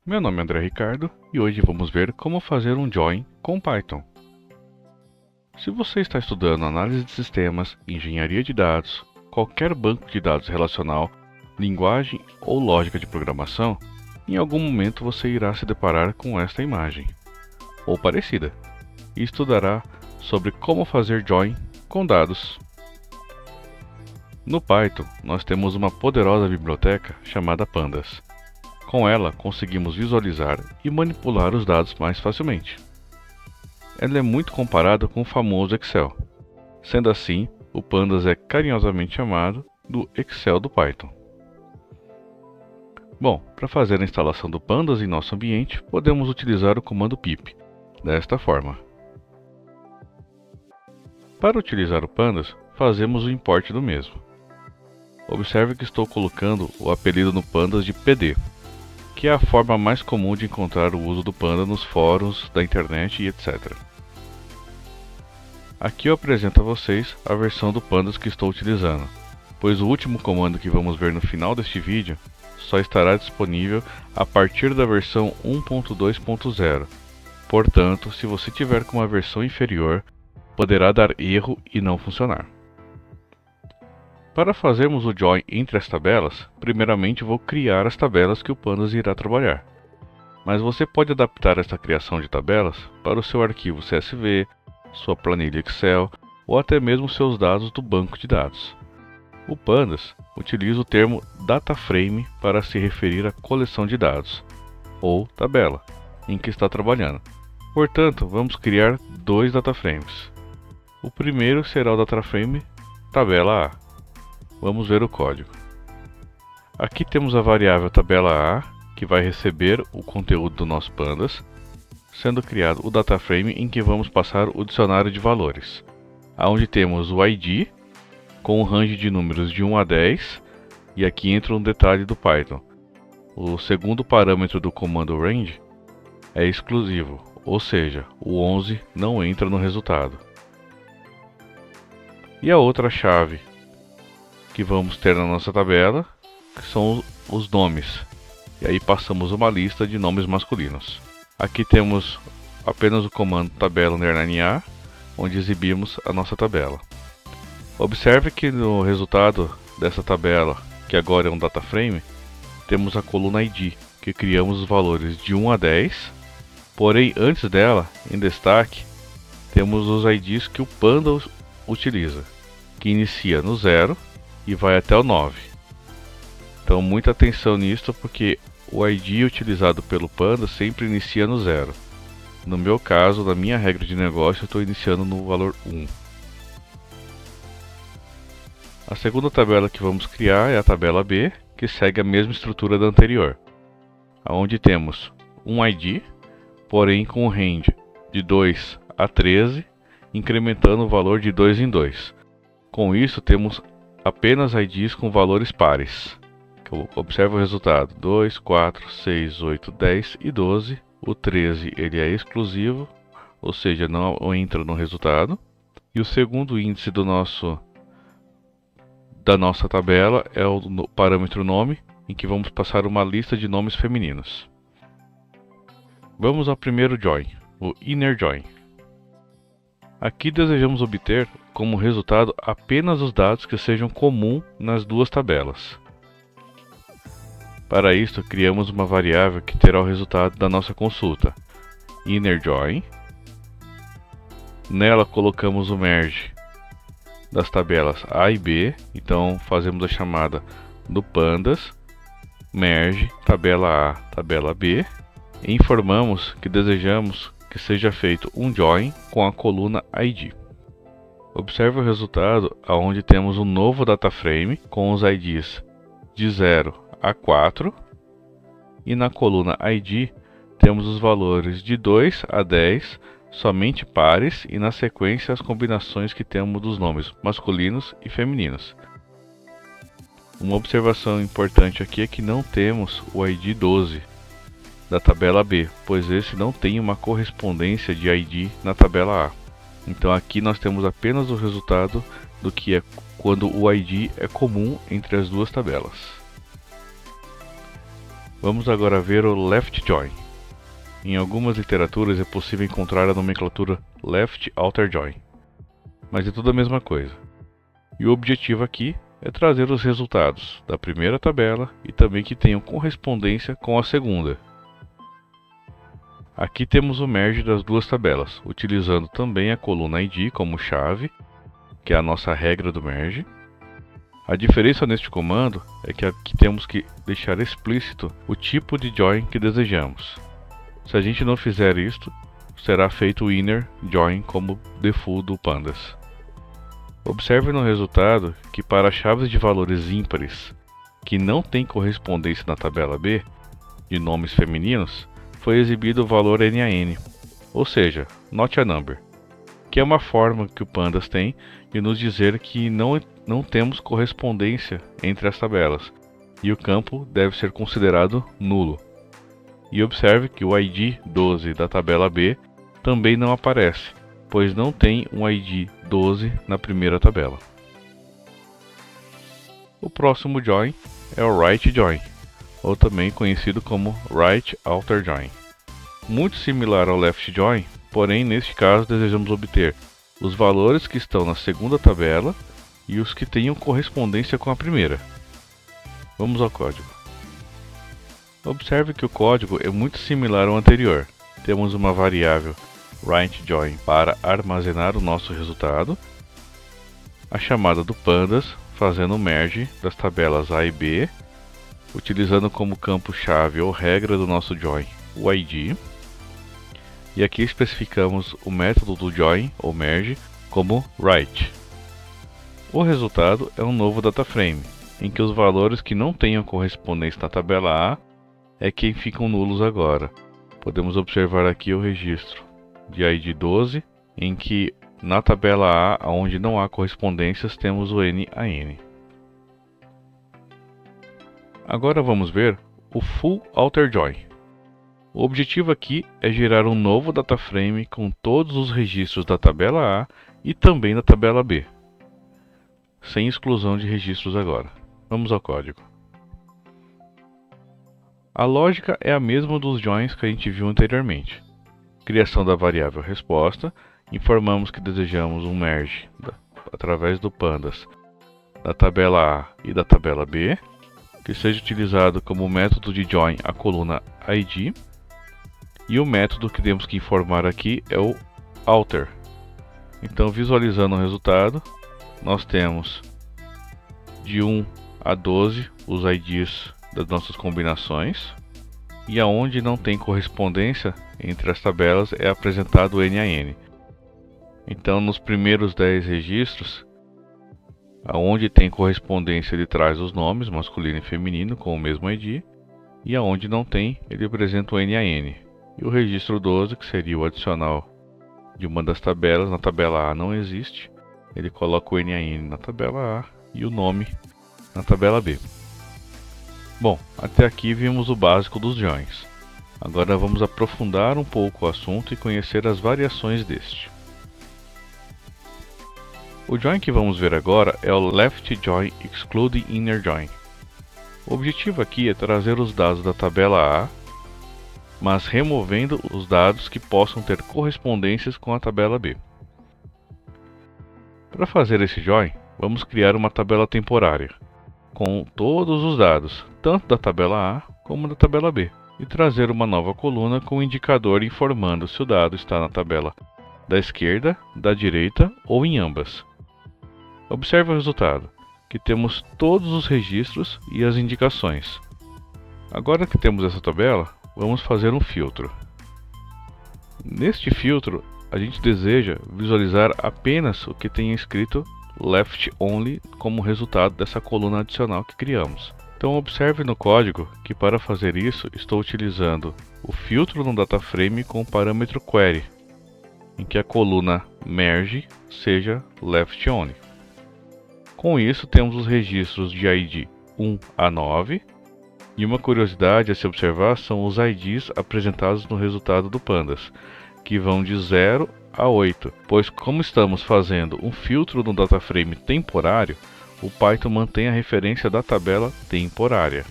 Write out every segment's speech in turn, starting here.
Meu nome é André Ricardo e hoje vamos ver como fazer um join com Python. Se você está estudando análise de sistemas, engenharia de dados, qualquer banco de dados relacional, linguagem ou lógica de programação, em algum momento você irá se deparar com esta imagem, ou parecida, e estudará sobre como fazer join com dados. No Python, nós temos uma poderosa biblioteca chamada Pandas. Com ela, conseguimos visualizar e manipular os dados mais facilmente. Ela é muito comparada com o famoso Excel. Sendo assim, o Pandas é carinhosamente chamado do Excel do Python. Bom, para fazer a instalação do Pandas em nosso ambiente, podemos utilizar o comando pip, desta forma. Para utilizar o Pandas, fazemos o import do mesmo. Observe que estou colocando o apelido no Pandas de PD, que é a forma mais comum de encontrar o uso do Panda nos fóruns da internet e etc. Aqui eu apresento a vocês a versão do Pandas que estou utilizando, pois o último comando que vamos ver no final deste vídeo só estará disponível a partir da versão 1.2.0. Portanto, se você tiver com uma versão inferior, poderá dar erro e não funcionar. Para fazermos o join entre as tabelas, primeiramente vou criar as tabelas que o Pandas irá trabalhar. Mas você pode adaptar esta criação de tabelas para o seu arquivo CSV, sua planilha Excel ou até mesmo seus dados do banco de dados. O Pandas utiliza o termo DataFrame para se referir à coleção de dados, ou tabela, em que está trabalhando. Portanto, vamos criar dois DataFrames. O primeiro será o DataFrame tabela A. Vamos ver o código. Aqui temos a variável tabela A, que vai receber o conteúdo do nosso Pandas, sendo criado o DataFrame em que vamos passar o dicionário de valores, onde temos o ID, com um range de números de 1 a 10, e aqui entra um detalhe do Python. O segundo parâmetro do comando range é exclusivo, ou seja, o 11 não entra no resultado. E a outra chave que vamos ter na nossa tabela, que são os nomes. E aí passamos uma lista de nomes masculinos. Aqui temos apenas o comando tabela_A, onde exibimos a nossa tabela. Observe que no resultado dessa tabela, que agora é um DataFrame, temos a coluna ID, que criamos os valores de 1 a 10, porém antes dela, em destaque, temos os IDs que o Pandas utiliza, que inicia no 0 e vai até o 9. Então muita atenção nisto, porque o ID utilizado pelo Panda sempre inicia no 0. No meu caso, na minha regra de negócio, eu estou iniciando no valor 1. A segunda tabela que vamos criar é a tabela B, que segue a mesma estrutura da anterior, onde temos um ID, porém com o range de 2 a 13, incrementando o valor de 2 em 2. Com isso, temos apenas IDs com valores pares. Observe o resultado: 2, 4, 6, 8, 10 e 12. O 13 ele é exclusivo, ou seja, não entra no resultado. E o segundo índice da nossa tabela é o parâmetro nome, em que vamos passar uma lista de nomes femininos. Vamos ao primeiro join, o inner join. Aqui desejamos obter como resultado apenas os dados que sejam comuns nas duas tabelas. Para isso, criamos uma variável que terá o resultado da nossa consulta, innerJoin. Nela colocamos o merge das tabelas A e B, então fazemos a chamada do Pandas, merge tabela A, tabela B, e informamos que desejamos que seja feito um join com a coluna ID. Observe o resultado, onde temos um novo DataFrame com os IDs de 0 a 4, e na coluna ID temos os valores de 2 a 10, somente pares, e na sequência as combinações que temos dos nomes masculinos e femininos. Uma observação importante aqui é que não temos o ID 12 da tabela B, pois esse não tem uma correspondência de ID na tabela A. Então aqui nós temos apenas o resultado do que é quando o ID é comum entre as duas tabelas. Vamos agora ver o left join. Em algumas literaturas é possível encontrar a nomenclatura left outer join, mas é tudo a mesma coisa. E o objetivo aqui é trazer os resultados da primeira tabela e também que tenham correspondência com a segunda. Aqui temos o merge das duas tabelas, utilizando também a coluna ID como chave, que é a nossa regra do merge. A diferença neste comando é que aqui temos que deixar explícito o tipo de join que desejamos. Se a gente não fizer isto, será feito o inner join como default do pandas. Observe no resultado que para chaves de valores ímpares que não têm correspondência na tabela B, de nomes femininos, foi exibido o valor NaN, ou seja, not a number, que é uma forma que o pandas tem de nos dizer que não temos correspondência entre as tabelas, e o campo deve ser considerado nulo. E observe que o ID 12 da tabela B também não aparece, pois não tem um ID 12 na primeira tabela. O próximo join é o right join, ou também conhecido como right outer join. Muito similar ao left join, porém neste caso desejamos obter os valores que estão na segunda tabela e os que tenham correspondência com a primeira. Vamos ao código. Observe que o código é muito similar ao anterior. Temos uma variável right join para armazenar o nosso resultado, a chamada do pandas fazendo o merge das tabelas A e B, utilizando como campo-chave ou regra do nosso join o ID, e aqui especificamos o método do join ou merge como right. O resultado é um novo dataframe, em que os valores que não tenham correspondência na tabela A é quem ficam nulos agora. Podemos observar aqui o registro de ID 12, em que na tabela A, onde não há correspondências, temos o NaN. Agora vamos ver o full outer join. O objetivo aqui é gerar um novo dataframe com todos os registros da tabela A e também da tabela B, sem exclusão de registros agora. Vamos ao código. A lógica é a mesma dos joins que a gente viu anteriormente. Criação da variável resposta, informamos que desejamos um merge através do pandas da tabela A e da tabela B, que seja utilizado como método de join a coluna ID, e o método que temos que informar aqui é o outer. Então, visualizando o resultado, nós temos de 1 a 12 os IDs das nossas combinações, e aonde não tem correspondência entre as tabelas é apresentado o NaN. Então, nos primeiros 10 registros, aonde tem correspondência ele traz os nomes masculino e feminino com o mesmo ID, e aonde não tem ele apresenta o NaN. E o registro 12, que seria o adicional de uma das tabelas, na tabela A não existe, ele coloca o NaN na tabela A e o nome na tabela B. Bom, até aqui vimos o básico dos joins. Agora vamos aprofundar um pouco o assunto e conhecer as variações deste. O join que vamos ver agora é o left join excluding inner join. O objetivo aqui é trazer os dados da tabela A, mas removendo os dados que possam ter correspondências com a tabela B. Para fazer esse join, vamos criar uma tabela temporária, com todos os dados, tanto da tabela A como da tabela B, e trazer uma nova coluna com o indicador informando se o dado está na tabela da esquerda, da direita ou em ambas. Observe o resultado, que temos todos os registros e as indicações. Agora que temos essa tabela, vamos fazer um filtro. Neste filtro, a gente deseja visualizar apenas o que tem escrito left only como resultado dessa coluna adicional que criamos. Então observe no código que para fazer isso estou utilizando o filtro no dataframe com o parâmetro query, em que a coluna merge seja left only. Com isso temos os registros de ID 1 a 9, e uma curiosidade a se observar são os IDs apresentados no resultado do pandas, que vão de 0 a 8, pois como estamos fazendo um filtro no dataframe temporário, o Python mantém a referência da tabela temporária.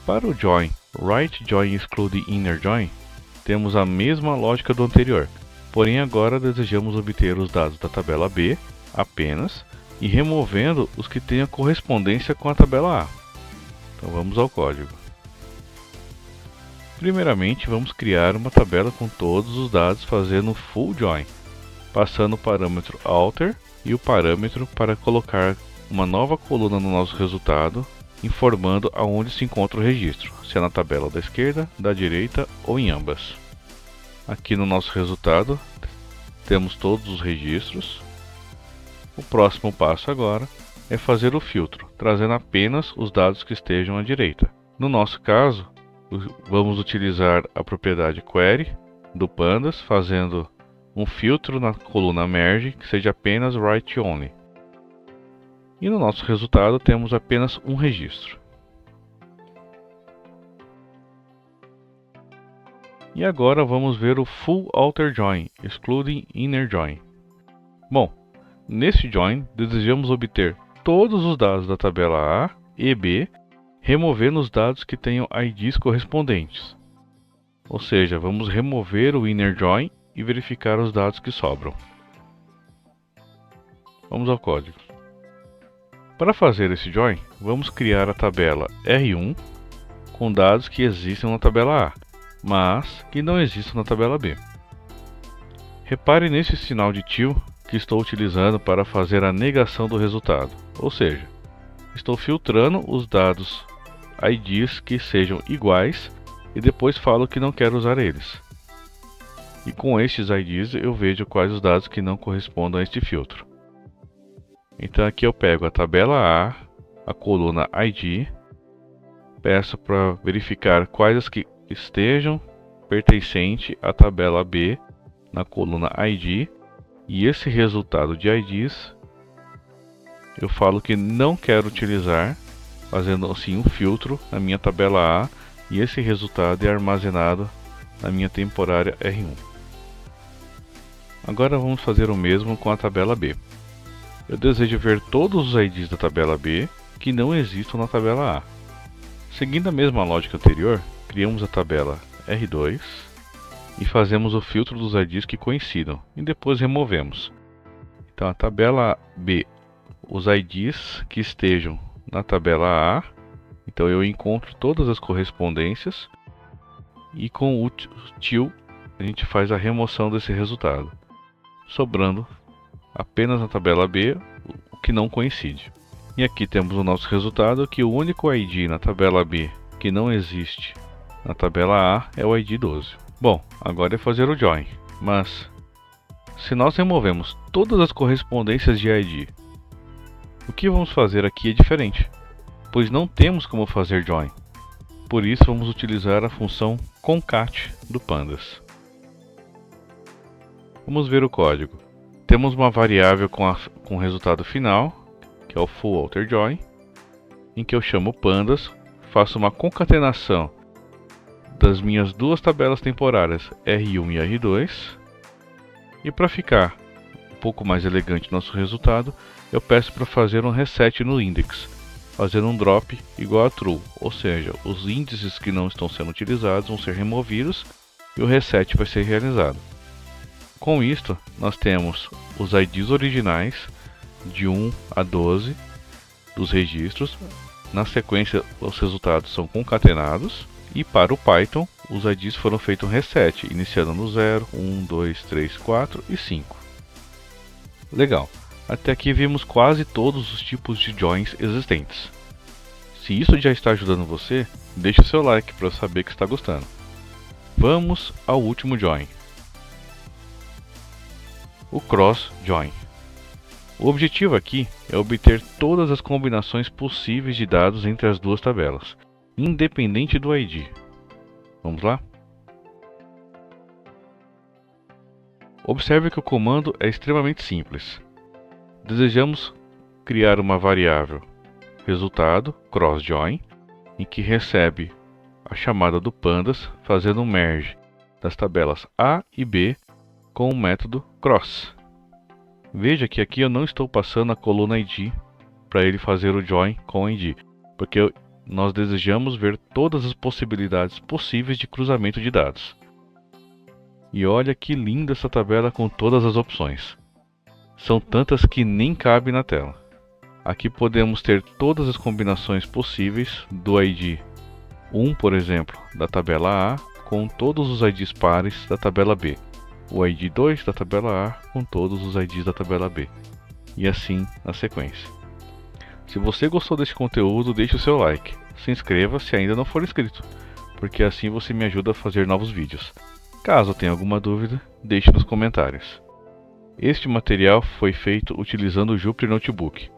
Para o join right join exclude inner join, temos a mesma lógica do anterior, porém agora desejamos obter os dados da tabela B apenas e removendo os que tenham correspondência com a tabela A. Então vamos ao código. Primeiramente vamos criar uma tabela com todos os dados fazendo um full join, passando o parâmetro alter e o parâmetro para colocar uma nova coluna no nosso resultado, informando aonde se encontra o registro, se é na tabela da esquerda, da direita ou em ambas. Aqui no nosso resultado temos todos os registros. O próximo passo agora é fazer o filtro, trazendo apenas os dados que estejam à direita. No nosso caso, vamos utilizar a propriedade query do pandas, fazendo um filtro na coluna merge que seja apenas write only. E no nosso resultado temos apenas um registro. E agora vamos ver o full outer join, excluding inner join. Bom, neste join desejamos obter todos os dados da tabela A e B, removendo os dados que tenham IDs correspondentes. Ou seja, vamos remover o inner join e verificar os dados que sobram. Vamos ao código. Para fazer esse join, vamos criar a tabela R1 com dados que existem na tabela A, mas que não existem na tabela B. Repare nesse sinal de til que estou utilizando para fazer a negação do resultado, ou seja, estou filtrando os dados IDs que sejam iguais e depois falo que não quero usar eles. E com estes IDs eu vejo quais os dados que não correspondem a este filtro. Então aqui eu pego a tabela A, a coluna ID, peço para verificar quais as que estejam pertencentes à tabela B na coluna ID, e esse resultado de IDs eu falo que não quero utilizar, fazendo assim um filtro na minha tabela A, e esse resultado é armazenado na minha temporária R1. Agora vamos fazer o mesmo com a tabela B. Eu desejo ver todos os IDs da tabela B que não existam na tabela A. Seguindo a mesma lógica anterior, criamos a tabela R2 e fazemos o filtro dos IDs que coincidam e depois removemos. Então a tabela B, os IDs que estejam na tabela A, então eu encontro todas as correspondências e com o til a gente faz a remoção desse resultado, sobrando apenas na tabela B o que não coincide. E aqui temos o nosso resultado, que o único ID na tabela B que não existe na tabela A é o ID 12. Bom, agora é fazer o join, mas se nós removemos todas as correspondências de ID, o que vamos fazer aqui é diferente, pois não temos como fazer join. Por isso vamos utilizar a função concat do pandas. Vamos ver o código. Temos uma variável com resultado final, que é o full outer join, em que eu chamo pandas, faço uma concatenação das minhas duas tabelas temporárias R1 e R2, e para ficar um pouco mais elegante nosso resultado, eu peço para fazer um reset no index, fazendo um drop igual a true, ou seja, os índices que não estão sendo utilizados vão ser removidos e o reset vai ser realizado. Com isto, nós temos os IDs originais de 1 a 12 dos registros. Na sequência, os resultados são concatenados. E para o Python, os IDs foram feitos um reset, iniciando no 0, 1, 2, 3, 4 e 5. Legal! Até aqui vimos quase todos os tipos de joins existentes. Se isso já está ajudando você, deixe o seu like para eu saber que está gostando. Vamos ao último join. O cross join. O objetivo aqui é obter todas as combinações possíveis de dados entre as duas tabelas, independente do ID. Vamos lá? Observe que o comando é extremamente simples. Desejamos criar uma variável resultado cross join, em que recebe a chamada do pandas fazendo um merge das tabelas A e B com o método cross. Veja que aqui eu não estou passando a coluna ID para ele fazer o join com ID, porque nós desejamos ver todas as possibilidades possíveis de cruzamento de dados. E olha que linda essa tabela com todas as opções. São tantas que nem cabe na tela. Aqui podemos ter todas as combinações possíveis do ID 1, por exemplo, da tabela A, com todos os IDs pares da tabela B. O ID 2 da tabela A com todos os IDs da tabela B. E assim na sequência. Se você gostou desse conteúdo, deixe o seu like. Se inscreva se ainda não for inscrito, porque assim você me ajuda a fazer novos vídeos. Caso tenha alguma dúvida, deixe nos comentários. Este material foi feito utilizando o Jupyter Notebook,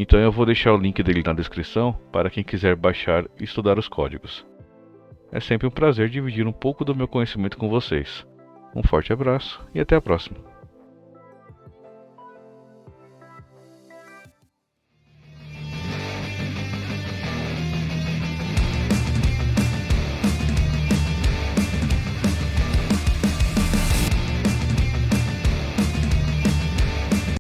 então eu vou deixar o link dele na descrição para quem quiser baixar e estudar os códigos. É sempre um prazer dividir um pouco do meu conhecimento com vocês. Um forte abraço e até a próxima.